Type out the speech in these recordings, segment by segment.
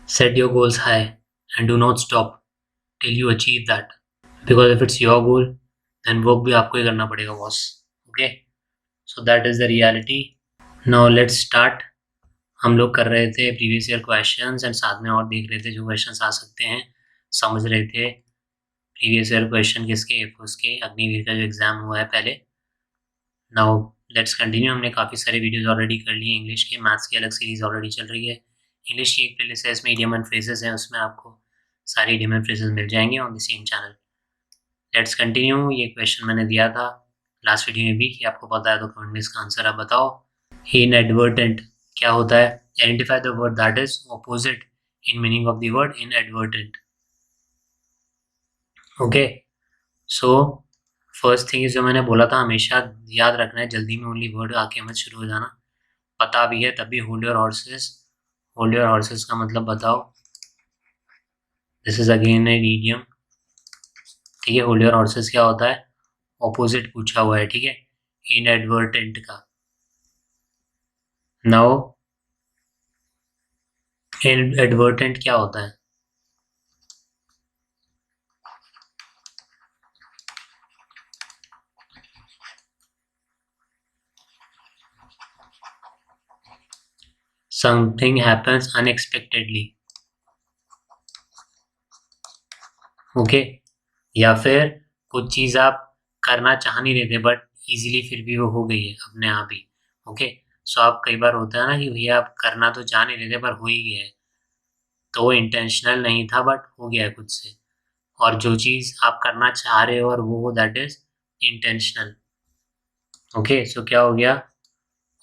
Set your goals high and do not stop till you achieve that. Because if it's your goal, then work भी आपको ही करना पड़ेगा boss. Okay? So that is the reality. Now let's start. हम लोग कर रहे थे previous year questions and साथ में और देख रहे थे जो क्वेश्चंस आ सकते हैं, समझ रहे थे प्रीवियस ईयर क्वेश्चन किसके, एयरफोर्स के अग्निवीर का जो एग्ज़ाम हुआ है पहले. Now let's continue. हमने काफ़ी सारे वीडियोस ऑलरेडी कर लिए इंग्लिश के, मैथ्स की अलग सीरीज़ ऑलरेडी चल रही है. इंग्लिश की एक प्लेलिस्ट है, इसमें इडियम एंड फ्रेजेस हैं, उसमें आपको सारे इडियम एंड फ्रेजेस मिल जाएंगे on the same channel. Let's continue. ये क्वेश्चन मैंने दिया था लास्ट वीडियो में भी कि आपको पता है तो कमेंट में इसका आंसर आप बताओ. इनएडवर्टेंट क्या होता है? Identify the word that is opposite in meaning of the word inadvertent. Okay, so first thing is जो मैंने बोला था हमेशा याद रखना है, जल्दी में ओनली वर्ड आके मत शुरू हो जाना. पता भी है तभी hold your horses. Hold your horses का मतलब बताओ. This is again an idiom. ठीक है, होल्ड योर हॉर्सेस क्या होता है? ऑपोजिट पूछा हुआ है. ठीक है, इनएडवर्टेंट का. नाउ इनएडवर्टेंट क्या होता है? Something happens unexpectedly. ओके, या फिर कुछ चीज़ आप करना चाह नहीं रहे थे बट इजीली फिर भी वो हो गई है अपने आप ही. ओके, सो आप कई बार होता है ना कि भैया आप करना तो चाह नहीं रहे थे पर हो ही गया है, तो वो इंटेंशनल नहीं था बट हो गया है खुद से. और जो चीज़ आप करना चाह रहे हो और वो दैट इज इंटेंशनल. ओके, सो क्या हो गया?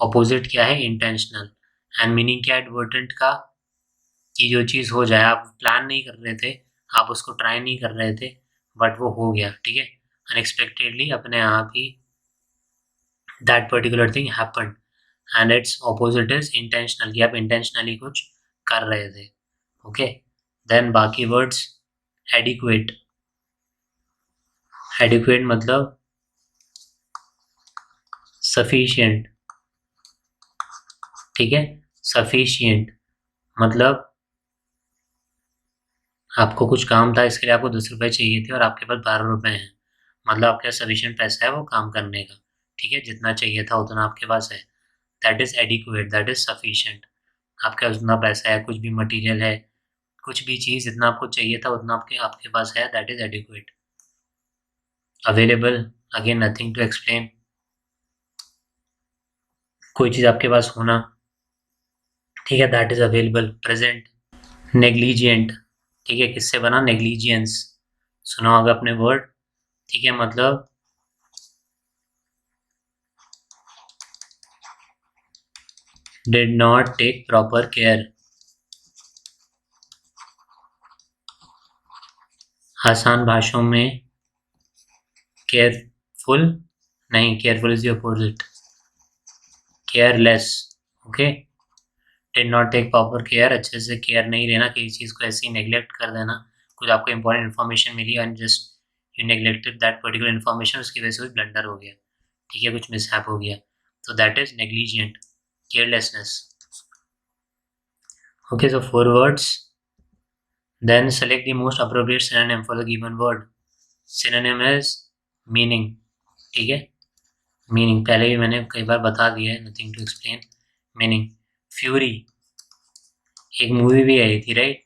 ऑपोजिट क्या है? इंटेंशनल. एंड मीनिंग क्या एडवर्टेंट का? कि जो चीज़ हो जाए, आप प्लान नहीं कर रहे थे, आप उसको ट्राई नहीं कर रहे थे बट वो हो गया. ठीक है, अनएक्सपेक्टेडली अपने आप ही that particular thing happened. And its opposite is intentional, कि आप इंटेंशनली कुछ कर रहे थे. ओके, देन बाकी वर्ड्स. एडिक्वेट. एडिक्वेट मतलब सफिशिएंट. ठीक है, सफिशिएंट मतलब आपको कुछ काम था, इसके लिए आपको 10 रुपये चाहिए थे और आपके पास 12 रुपये हैं, मतलब आपके पास सफिशिएंट पैसा है वो काम करने का. ठीक है, जितना चाहिए था उतना आपके पास है. That is adequate, that is sufficient. आपके पास उतना पैसा है, कुछ भी मटेरियल है, कुछ भी चीज़ जितना आपको चाहिए था उतना आपके आपके पास है, that is adequate. Available, again nothing to explain. कोई चीज़ आपके पास होना. ठीक है, that is available. Present. Negligent. ठीक है, किससे बना? नेग्लिजियंस. सुना होगा अपने वर्ड. ठीक है, मतलब did not take proper care. आसान भाषाओं में केयरफुल नहीं, careful is the opposite, careless. Okay, did not take proper care, अच्छे से केयर नहीं लेना, किसी चीज़ को ऐसे ही नेग्लेक्ट कर देना. कुछ आपको इंपॉर्टेंट इन्फॉर्मेशन मिली and just you neglected that particular information, उसकी वजह से कुछ ब्लंडर हो गया. ठीक है, कुछ मिसहैप हो गया, तो that is negligent, carelessness. Okay, so 4 words. Then select the most appropriate synonym for the given word. Synonym is meaning. ठीक है, मीनिंग पहले भी मैंने कई बार बता दिया है, nothing to explain. Meaning. Fury, एक मूवी भी आई थी राइट,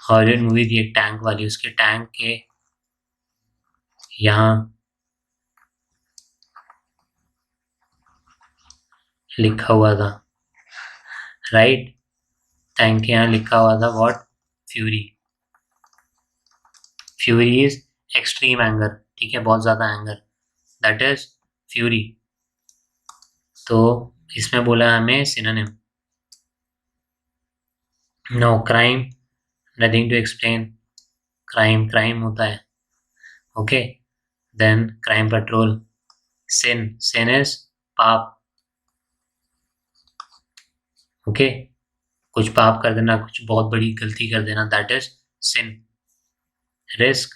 हॉलीवुड मूवी थी एक टैंक वाली, उसके टैंक के यहाँ लिखा हुआ था राइट, टैंक के यहाँ लिखा हुआ था what? Fury. Fury is extreme anger. ठीक है, बहुत ज़्यादा एंगर, दैट इज फ्यूरी. तो इसमें बोला हमें synonym. No crime, nothing to explain. Crime crime होता है. Okay, then Crime Patrol. Sin, sin is पाप. ओके, कुछ पाप कर देना, कुछ बहुत बड़ी गलती कर देना, that is sin. Risk,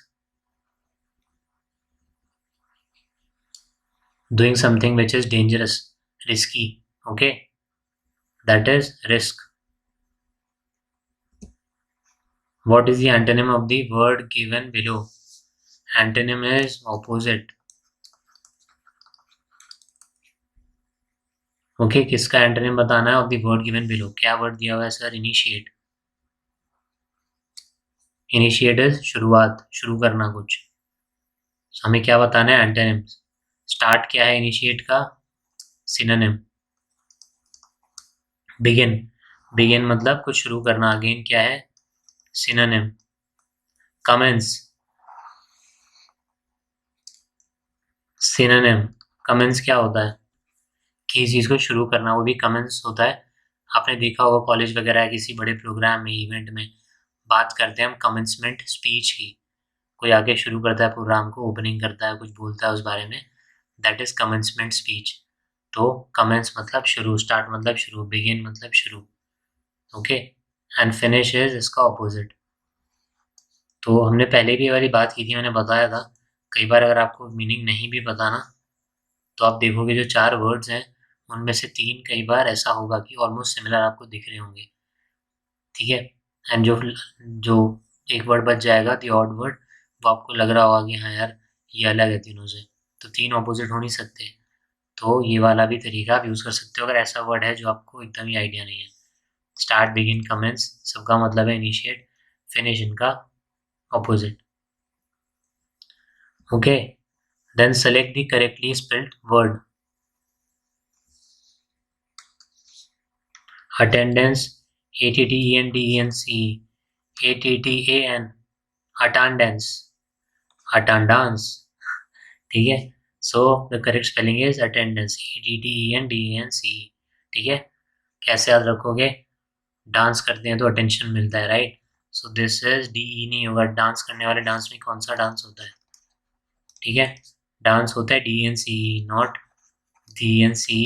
doing something which is dangerous, risky. Okay, that is risk. What is the antonym of the word given below? Antonym is opposite. Okay किसका एंटोनिम बताना है of the word given below? क्या word दिया हुआ है sir? Initiate. Initiate is शुरुआत, शुरू करना कुछ. so, हमें क्या बताना है? एंटोनिम. स्टार्ट क्या है इनिशिएट का? सिनोनिम. बिगिन. बिगिन मतलब कुछ शुरू करना. अगेन क्या है? सिनोनिम. कमेंस. सिनोनिम. कमेंस क्या होता है? किसी चीज़ को शुरू करना, वो भी कमेंस होता है. आपने देखा होगा कॉलेज वगैरह या किसी बड़े प्रोग्राम में, इवेंट में बात करते हैं हम कमेंसमेंट स्पीच की. कोई आगे शुरू करता है प्रोग्राम को, ओपनिंग करता है, कुछ बोलता है उस बारे में, दैट इज कमेंसमेंट स्पीच. तो कमेंस मतलब शुरू, स्टार्ट मतलब शुरू, बिगिन मतलब शुरू. ओके. एंड फिनिश इज इसका ऑपोजिट. तो हमने पहले भी ये वाली बात की थी, मैंने बताया था. कई बार अगर आपको मीनिंग नहीं भी पता ना, तो आप देखोगे जो 4 वर्ड्स हैं उनमें से 3 कई बार ऐसा होगा कि ऑलमोस्ट सिमिलर आपको दिख रहे होंगे. ठीक है. एंड जो एक वर्ड बच जाएगा द ऑड वर्ड, वो आपको लग रहा होगा कि हाँ यार ये अलग है तीनों से, तो 3 ऑपोजिट हो नहीं सकते. तो ये वाला भी तरीका आप यूज़ कर सकते हो अगर ऐसा वर्ड है जो आपको एकदम ही आइडिया नहीं है. स्टार्ट, बिगिन, कमेंस सबका मतलब है इनिशिएट, फिनिश इनका opposite. Okay. Then select the correctly spelled word. Attendance, ATTENDENCE, ATTAN, attendance, attendance. ठीक है. So the correct spelling is attendance, ATTENDENCE. ठीक है. कैसे याद रखोगे? डांस करते हैं तो अटेंशन मिलता है, right. So this is DE नहीं होगा. डांस करने वाले डांस में कौन सा डांस होता है? ठीक है. डांस होता है DNCE, नॉट DNCE.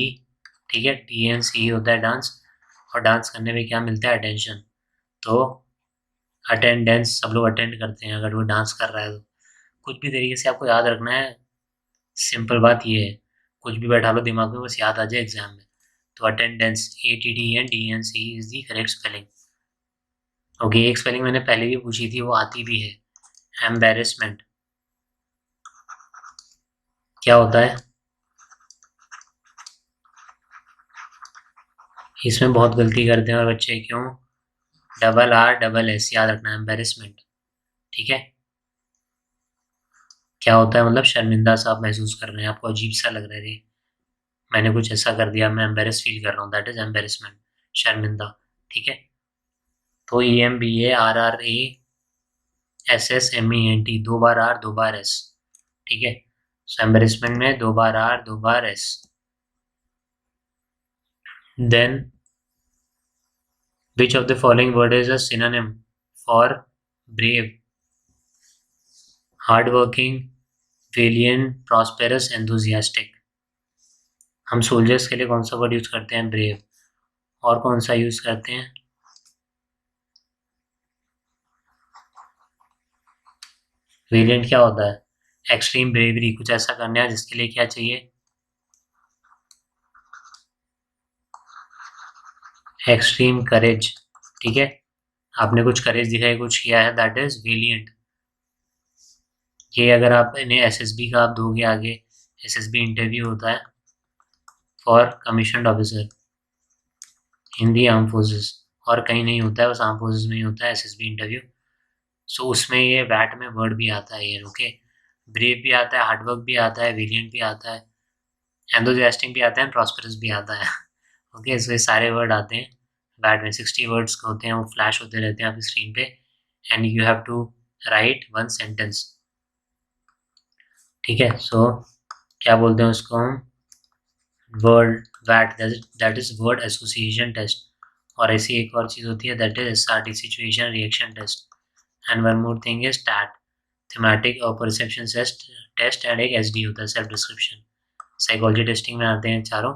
ठीक है. DNCE होता है डांस. और डांस करने में क्या मिलता है? अटेंशन. तो अटेंडेंस, सब लोग अटेंड करते हैं अगर वो डांस कर रहा है तो. कुछ भी तरीके से आपको याद रखना है. सिंपल बात ये है, कुछ भी बैठा लो दिमाग में, बस याद आ जाए एग्जाम में. तो attendance, ATTENDENCE is the correct spelling. Okay. एक स्पेलिंग मैंने पहले भी पूछी थी, वो आती भी है. एम्बेरसमेंट क्या होता है? इसमें बहुत गलती करते हैं और बच्चे, क्यों? RRSS याद रखना है. एम्बेरसमेंट. ठीक है. क्या होता है? मतलब शर्मिंदा सा आप महसूस कर रहे हैं, आपको अजीब सा लग रहा है, रे मैंने कुछ ऐसा कर दिया, मैं एम्बेरस फील कर रहा हूँ, दैट इज एम्बेरसमेंट, शर्मिंदा. ठीक है. तो EMBARRASSMENT, 2 बार R 2 बार S. ठीक है. सो एम्बेरसमेंट में 2 बार R 2 बार S. Then which of the following word is a synonym for brave? Hardworking, valiant, prosperous, enthusiastic. हम सोल्जर्स के लिए कौन सा वर्ड यूज करते हैं? ब्रेव. और कौन सा यूज करते हैं? वेलिएंट क्या होता है? एक्सट्रीम ब्रेवरी, कुछ ऐसा करना है जिसके लिए क्या चाहिए? एक्सट्रीम करेज. ठीक है. आपने कुछ करेज दिखाई, कुछ किया है, दैट इज वेलिएंट. ये अगर आप इन्हें SSB का आप दोगे आगे, SSB इंटरव्यू होता है for commissioned officer in the arm forces, और कहीं नहीं होता है, बस आर्म फोर्सेस में ही होता है SSB इंटरव्यू. सो उसमें ये वैट में वर्ड भी आता है ये. ओके. ब्रेव भी आता है, हार्डवर्क भी आता है, वेलिएंट भी आता है, एंथुसियास्टिक भी आता है, प्रॉस्परस भी आता है. ओके. सो ये सारे वर्ड आते हैं वैट में. 60 वर्ड्स होते हैं, वो फ्लैश होते रहते हैं आपकी स्क्रीन पे, and you have to write 1 sentence. ठीक है. सो क्या बोलते हैं उसको हम? वर्ड वैट, that is word association test. और ऐसी एक और चीज़ होती है, that is SRT, situation reaction test. And one more thing is TAT, thematic और परसेप्शन टेस्ट. एंड एक SD होता है, सेल्फ डिस्क्रिप्शन. साइकोलॉजी टेस्टिंग में आते हैं चारों.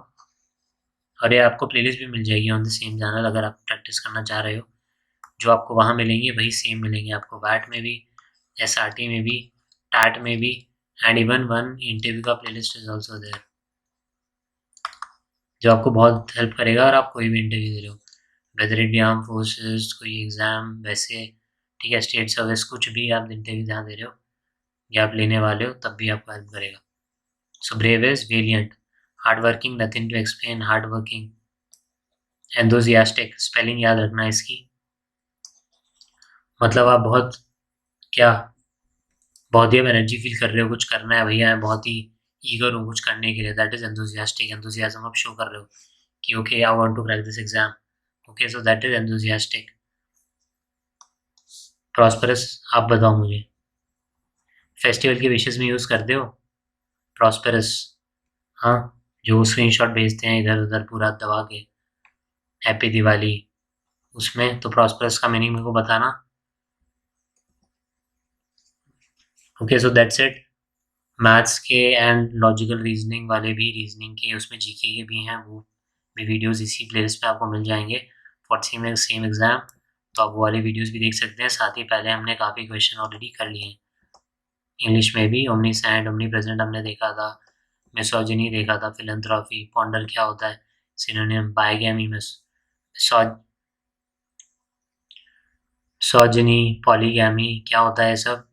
और ये आपको प्लेलिस्ट भी मिल जाएगी ऑन द सेम चैनल अगर आप प्रैक्टिस करना चाह रहे हो. जो आपको वहाँ मिलेंगी वही सेम मिलेंगे आपको वैट में भी, SRT में भी, टैट में भी, एंड इवन वन इंटरव्यू का प्लेलिस्ट इज ऑल्सो देयर, जो आपको बहुत हेल्प करेगा और आप कोई भी इंटरव्यू दे रहे हो, whether it be arm forces, कोई एग्ज़ाम, वैसे ठीक है, स्टेट सर्विस कुछ भी आप इंटरव्यू ध्यान दे रहे हो या आप लेने वाले हो तब भी आपको हेल्प करेगा। So brave is valiant, hard working nothing to explain, hard working, enthusiastic, spelling याद रखना इसकी, मतलब आप बहुत क्या बहुत ही आप एनर्जी फील कर रहे हो, कुछ करना है भैया, मैं बहुत ही ईगर हूँ कुछ करने के लिए, दैट इज एंथुसियास्टिक। एंथुसियाज्म आप शो कर रहे हो कि okay I want to crack this exam, okay so that is enthusiastic. Prosperous आप बताओ मुझे, फेस्टिवल के विशेष में यूज़ करते हो प्रॉस्परस? हाँ, जो स्क्रीनशॉट भेजते हैं इधर उधर पूरा दबा के, हैप्पी दिवाली, उसमें तो प्रॉस्परस का मीनिंग मेरे को बताना। Okay so that's it. Maths के एंड लॉजिकल रीजनिंग वाले भी, रीजनिंग के उसमें जीके के भी हैं, वो भी वीडियोस इसी प्लेलिस्ट पे आपको मिल जाएंगे फॉर सेम एग्जाम, तो आप वो वाले वीडियोस भी देख सकते हैं। साथ ही पहले हमने काफ़ी क्वेश्चन ऑलरेडी कर लिए हैं इंग्लिश में भी, ओमनीसेंट ओमनी प्रेजेंट हमने देखा था, मिसोजिनी देखा था, फिलैंथ्रोपी, पॉन्डर क्या होता है, सिनोनिम, बाइगैमी, मिसोजिनी, पॉलीगैमी क्या होता है, सब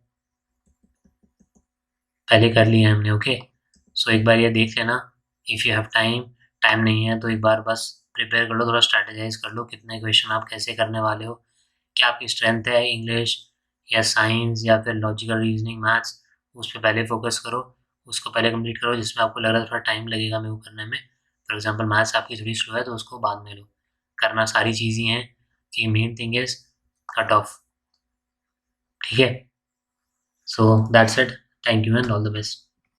पहले कर लिए हमने। ओके सो एक बार ये देख लेना if you have time, time नहीं है तो एक बार बस प्रिपेयर कर लो, थोड़ा स्ट्रैटेजाइज कर लो कितने क्वेश्चन आप कैसे करने वाले हो, क्या आपकी स्ट्रेंथ है इंग्लिश या साइंस या फिर लॉजिकल रीजनिंग मैथ्स, उस पर पहले फोकस करो, उसको पहले कंप्लीट करो जिसमें आपको लग रहा है थोड़ा टाइम लगेगा मेरे को करने में। फॉर एग्जांपल मैथ्स आपकी थोड़ी स्लो है तो उसको बाद में लो, करना सारी चीज़ें हैं कि main thing is cut off, ठीक है। So that's it, thank you and all the best.